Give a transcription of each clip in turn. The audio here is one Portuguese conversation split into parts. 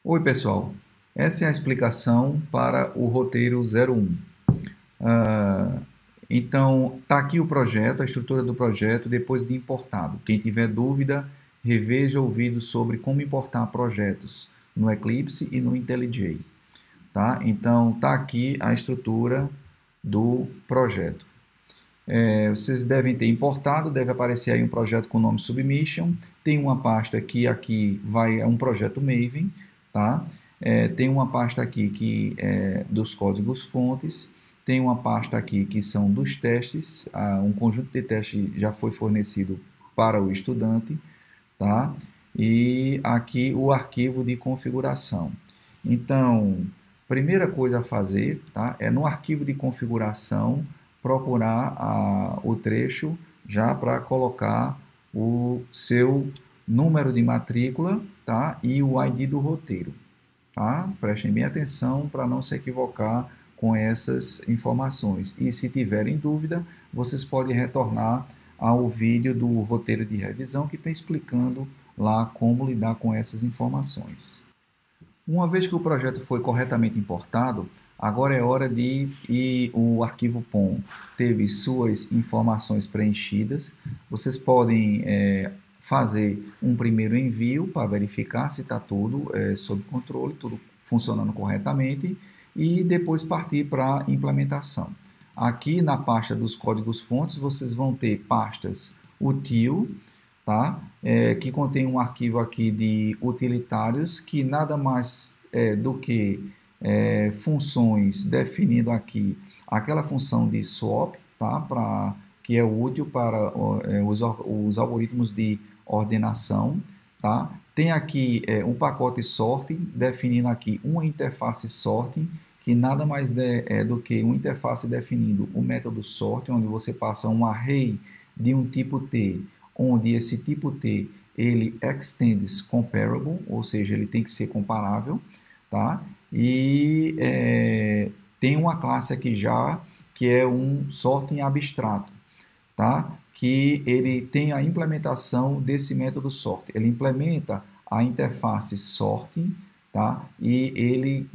Oi, pessoal. Essa é a explicação para o roteiro 01. Ah, então, está aqui o projeto, a estrutura do projeto, depois de importado. Quem tiver dúvida, reveja o vídeo sobre como importar projetos no Eclipse e no IntelliJ. Tá? Então, está aqui a estrutura do projeto. Vocês devem ter importado, deve aparecer aí um projeto com o nome Submission. Tem uma pasta que aqui é um projeto Maven, tá? Tem uma pasta aqui que é dos códigos fontes. Tem uma pasta aqui que são dos testes. Um conjunto de testes já foi fornecido para o estudante, tá? E aqui o arquivo de configuração. Então, primeira coisa a fazer, tá? É no arquivo de configuração procurar o trecho já para colocar o seu número de matrícula, tá? E o ID do roteiro, tá? Prestem bem atenção para não se equivocar com essas informações. E se tiverem dúvida, vocês podem retornar ao vídeo do roteiro de revisão que está explicando lá como lidar com essas informações. Uma vez que o projeto foi corretamente importado, agora é hora de o arquivo POM teve suas informações preenchidas. Vocês podem fazer um primeiro envio para verificar se está tudo sob controle, tudo funcionando corretamente, e depois partir para a implementação. Aqui na pasta dos códigos fontes, vocês vão ter pastas util, tá? Que contém um arquivo aqui de utilitários, que nada mais do que funções definindo aqui aquela função de swap, tá? Que é útil para os algoritmos de ordenação, tá? Tem aqui um pacote sorting, definindo aqui uma interface sorting, que nada mais do que uma interface definindo o método sorting, onde você passa um array de um tipo T, onde esse tipo T ele extends comparable, ou seja, ele tem que ser comparável, tá? E tem uma classe aqui já que é um sorting abstrato, tá? Que ele tem a implementação desse método sorting. Ele implementa a interface sorting, tá? E ele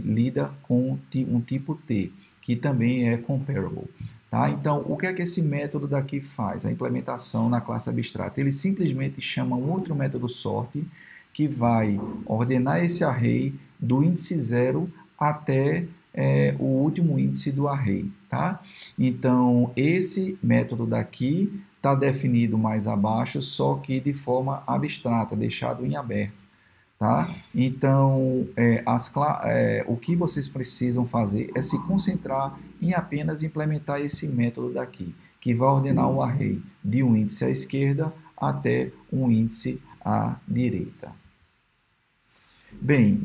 lida com um tipo T, que também é comparable. Tá? Então, o que é que esse método daqui faz? A implementação na classe abstrata. Ele simplesmente chama um outro método sort que vai ordenar esse array do índice 0 até o último índice do array. Tá? Então, esse método daqui está definido mais abaixo, só que de forma abstrata, deixado em aberto. Tá? Então, o que vocês precisam fazer é se concentrar em apenas implementar esse método daqui, que vai ordenar o array de um índice à esquerda até um índice à direita. Bem,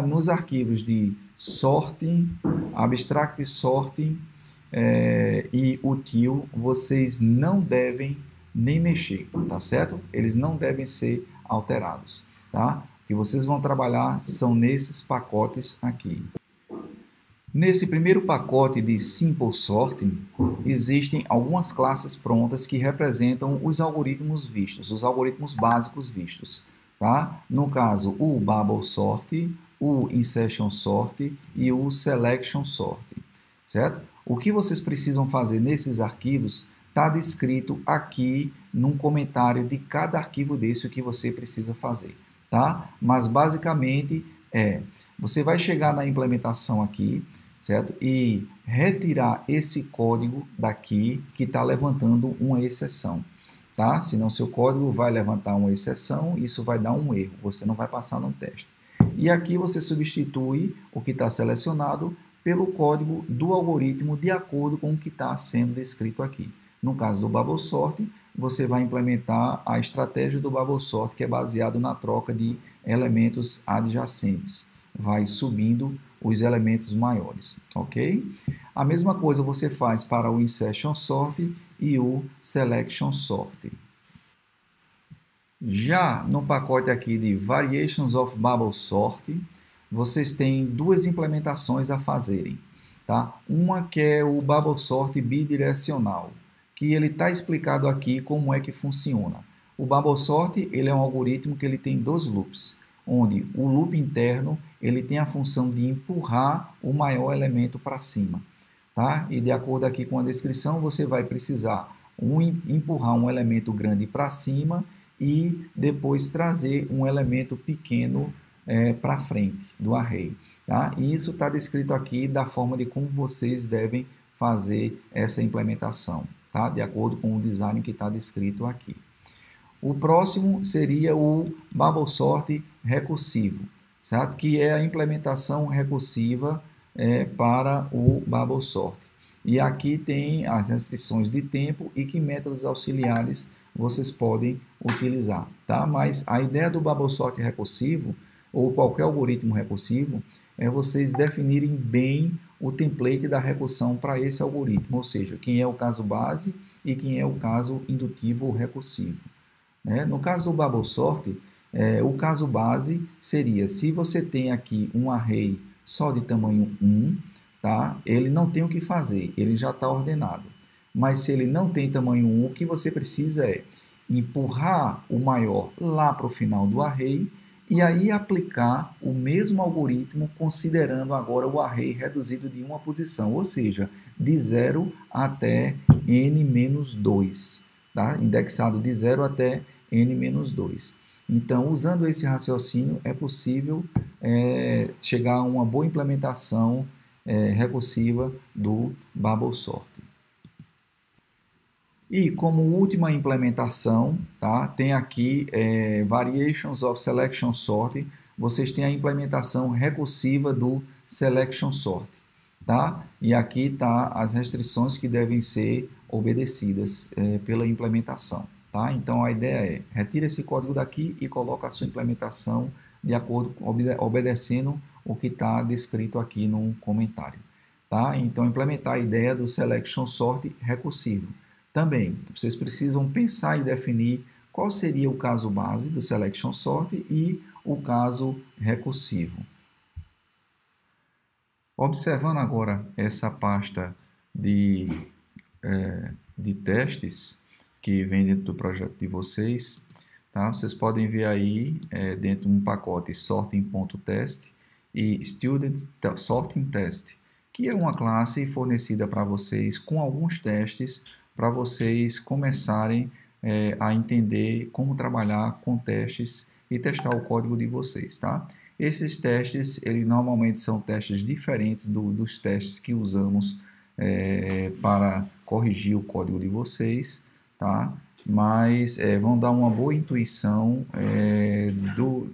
nos arquivos de sorting, abstract sorting e util, vocês não devem nem mexer, tá certo? Eles não devem ser alterados. Tá? Que vocês vão trabalhar são nesses pacotes aqui. Nesse primeiro pacote de Simple Sorting, existem algumas classes prontas que representam os algoritmos vistos, os algoritmos básicos vistos. Tá? No caso, o Bubble Sort, o Insertion Sort e o Selection Sort. Certo? O que vocês precisam fazer nesses arquivos está descrito aqui num comentário de cada arquivo desse o que você precisa fazer. Tá? Mas basicamente você vai chegar na implementação aqui, certo? E retirar esse código daqui que está levantando uma exceção, tá? Senão seu código vai levantar uma exceção, isso vai dar um erro, você não vai passar no teste. E aqui você substitui o que está selecionado pelo código do algoritmo de acordo com o que está sendo descrito aqui. No caso do Bubble Sort, você vai implementar a estratégia do Bubble Sort, que é baseado na troca de elementos adjacentes. Vai subindo os elementos maiores, ok? A mesma coisa você faz para o Insertion Sort e o Selection Sort. Já no pacote aqui de Variations of Bubble Sort, vocês têm duas implementações a fazerem. Tá? Uma que é o Bubble Sort bidirecional, que ele está explicado aqui como é que funciona. O Bubble Sort ele é um algoritmo que ele tem dois loops. onde o loop interno ele tem a função de empurrar o maior elemento para cima. Tá? E de acordo aqui com a descrição, você vai precisar empurrar um elemento grande para cima e depois trazer um elemento pequeno para frente do array. Tá? E isso está descrito aqui da forma de como vocês devem fazer essa implementação, tá? De acordo com o design que está descrito aqui. O próximo seria o Bubble Sort recursivo, certo? Que é a implementação recursiva para o Bubble Sort. E aqui tem as restrições de tempo e que métodos auxiliares vocês podem utilizar, tá? Mas a ideia do Bubble Sort recursivo, ou qualquer algoritmo recursivo, é vocês definirem bem o template da recursão para esse algoritmo, ou seja, quem é o caso base e quem é o caso indutivo ou recursivo. No caso do Bubble Sort, o caso base seria, se você tem aqui um array só de tamanho 1, tá? Ele não tem o que fazer, ele já está ordenado. Mas se ele não tem tamanho 1, o que você precisa é empurrar o maior lá para o final do array e aí aplicar o mesmo algoritmo considerando agora o array reduzido de uma posição, ou seja, de 0 até n-2, tá? Indexado de 0 até n-2. Então, usando esse raciocínio, é possível chegar a uma boa implementação recursiva do Bubble Sort. E como última implementação, tá, tem aqui Variations of Selection Sort. Vocês têm a implementação recursiva do Selection Sort. Tá? E aqui tá as restrições que devem ser obedecidas pela implementação. Tá? Então a ideia é, retira esse código daqui e coloca a sua implementação de acordo com, obedecendo o que está descrito aqui no comentário. Tá? Então implementar a ideia do Selection Sort recursivo. Também, vocês precisam pensar e definir qual seria o caso base do Selection Sort e o caso recursivo. Observando agora essa pasta de testes que vem dentro do projeto de vocês, tá? Vocês podem ver aí dentro de um pacote sorting.test e student sorting test, que é uma classe fornecida para vocês com alguns testes para vocês começarem a entender como trabalhar com testes e testar o código de vocês, tá? Esses testes, eles normalmente são testes diferentes dos testes que usamos para corrigir o código de vocês, tá? Mas vão dar uma boa intuição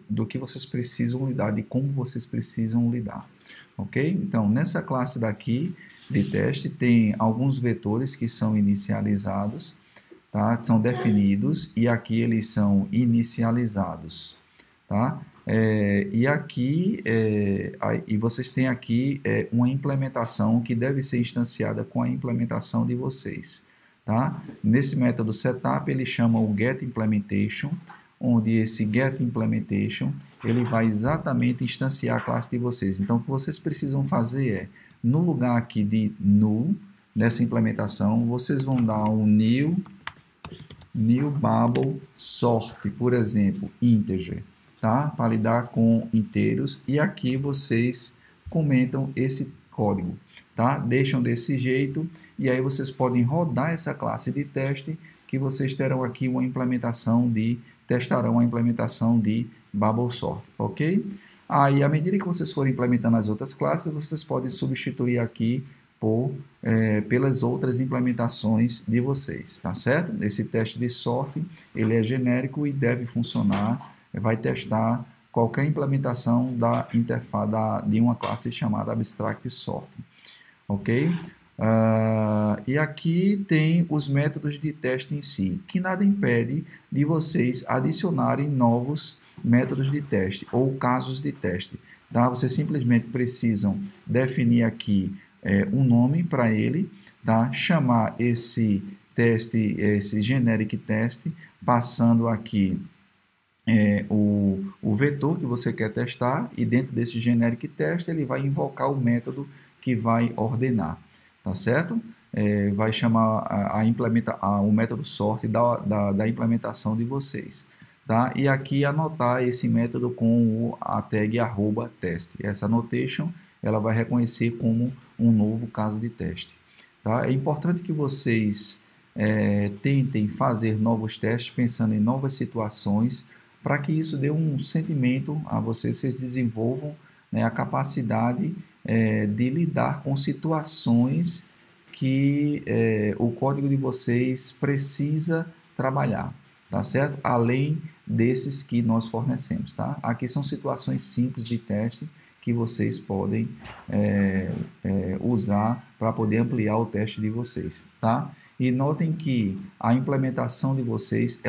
do que vocês precisam lidar, de como vocês precisam lidar, ok? Então, nessa classe daqui de teste, tem alguns vetores que são inicializados, tá? São definidos e aqui eles são inicializados, tá? E aqui e vocês têm aqui uma implementação que deve ser instanciada com a implementação de vocês, tá? Nesse método setup ele chama o getImplementation, onde esse getImplementation ele vai exatamente instanciar a classe de vocês. Então o que vocês precisam fazer é, no lugar aqui de null, nessa implementação, vocês vão dar um new Bubble Sort, por exemplo, integer, tá? Para lidar com inteiros, e aqui vocês comentam esse código, tá? Deixam desse jeito, e aí vocês podem rodar essa classe de teste, que vocês terão aqui uma implementação testarão a implementação de Bubble Sort, ok? Aí, à medida que vocês forem implementando as outras classes, vocês podem substituir aqui pelas outras implementações de vocês, tá certo? Esse teste de sorting, ele é genérico e deve funcionar, vai testar qualquer implementação da interface de uma classe chamada Abstract Sorting, ok? E aqui tem os métodos de teste em si, que nada impede de vocês adicionarem novos métodos de teste ou casos de teste, tá? Vocês simplesmente precisam definir aqui um nome para ele, tá? Chamar esse teste, esse generic test, passando aqui o vetor que você quer testar, e dentro desse generic test ele vai invocar o método que vai ordenar, tá certo? Vai chamar o método sort da implementação de vocês, tá? E aqui anotar esse método com a tag @teste. Essa annotation ela vai reconhecer como um novo caso de teste, tá? É importante que vocês tentem fazer novos testes pensando em novas situações para que isso dê um sentimento a vocês, vocês desenvolvam, né, a capacidade de lidar com situações que o código de vocês precisa trabalhar, tá certo? Além desses que nós fornecemos, tá? Aqui são situações simples de teste que vocês podem usar para poder ampliar o teste de vocês, tá? E notem que a implementação de vocês,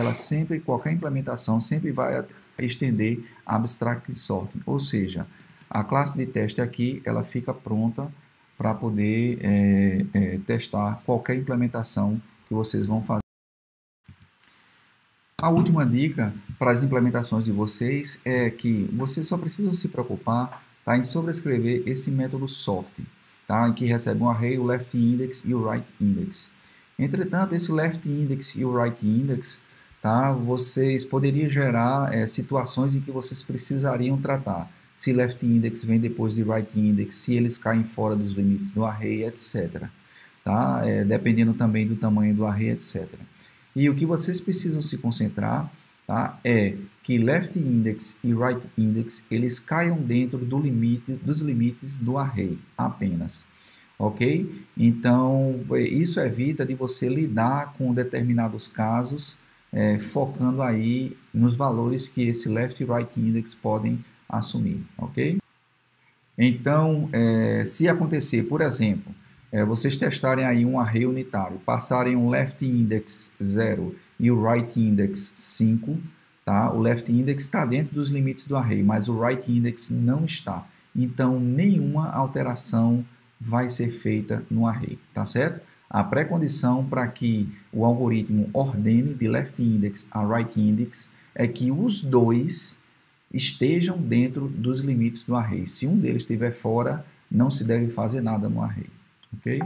qualquer implementação sempre vai estender Abstract Sorting, ou seja, a classe de teste aqui, ela fica pronta para poder testar qualquer implementação que vocês vão fazer. A última dica para as implementações de vocês é que vocês só precisam se preocupar, tá, em sobrescrever esse método sort, tá, em que recebe um array, o left index e o right index. Entretanto, esse left index e o right index, tá, vocês poderiam gerar situações em que vocês precisariam tratar. Se left index vem depois de right index, se eles caem fora dos limites do array, etc. Tá? Dependendo também do tamanho do array, etc. E o que vocês precisam se concentrar, tá, é que left index e right index eles caiam dentro dos limites do array apenas. Ok? Então, isso evita de você lidar com determinados casos, focando aí nos valores que esse left e right index podem assumir, ok? Então, se acontecer, por exemplo, vocês testarem aí um array unitário, passarem um left index 0 e o right index 5, tá? O left index está dentro dos limites do array, mas o right index não está. Então, nenhuma alteração vai ser feita no array, tá certo? A pré-condição para que o algoritmo ordene de left index a right index é que os dois estejam dentro dos limites do array. Se um deles estiver fora, não se deve fazer nada no array, ok?